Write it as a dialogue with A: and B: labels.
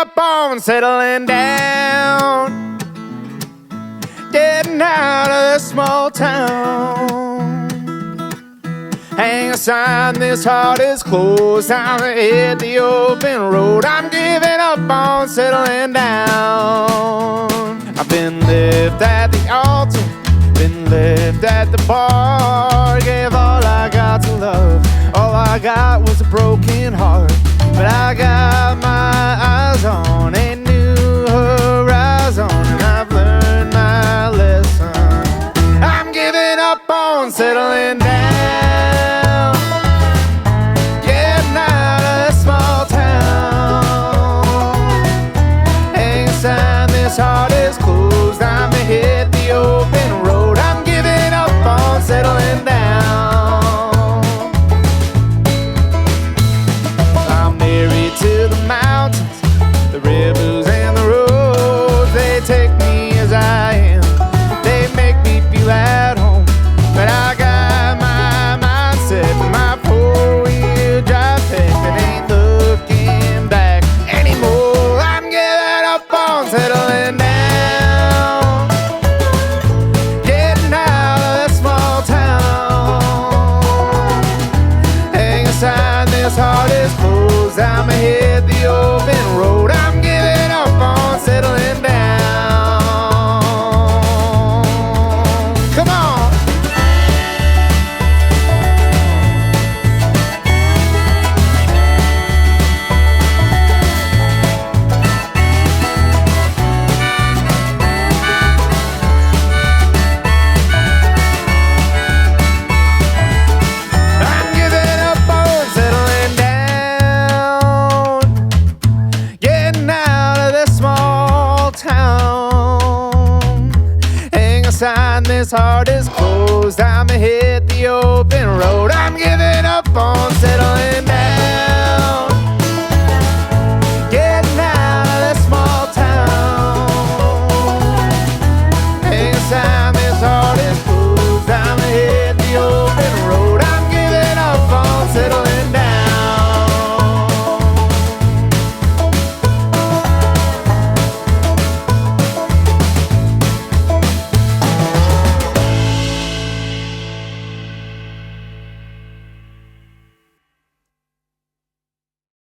A: up on settling down, getting out of this small town. Hang a sign, this heart is closed. Time to hit the open road. I'm giving up on settling down. I've been left at the altar, been left at the bar. Gave all I got to love, all I got was a broken heart. But I got my eyes on a new horizon, and I've learned my lesson. I'm giving up on settling down, getting out of this small town. Hang a sign, this heart is closed. I'm to hit the open road. I'm giving up on settling down. I'm married to the mountains, the rivers and the roads. They take me as I am, they make me feel at home. But I got my mindset, my four-wheel drive tech, and ain't looking back anymore. I'm giving up on settling down, getting out of that small town. Hang a sign, this heart is closed. I'ma hit the open road. I'm giving up on settling down. Come on. I'm giving up on settling down, getting out of this small town. Hang a sign, this heart is closed. I'ma hit the open road.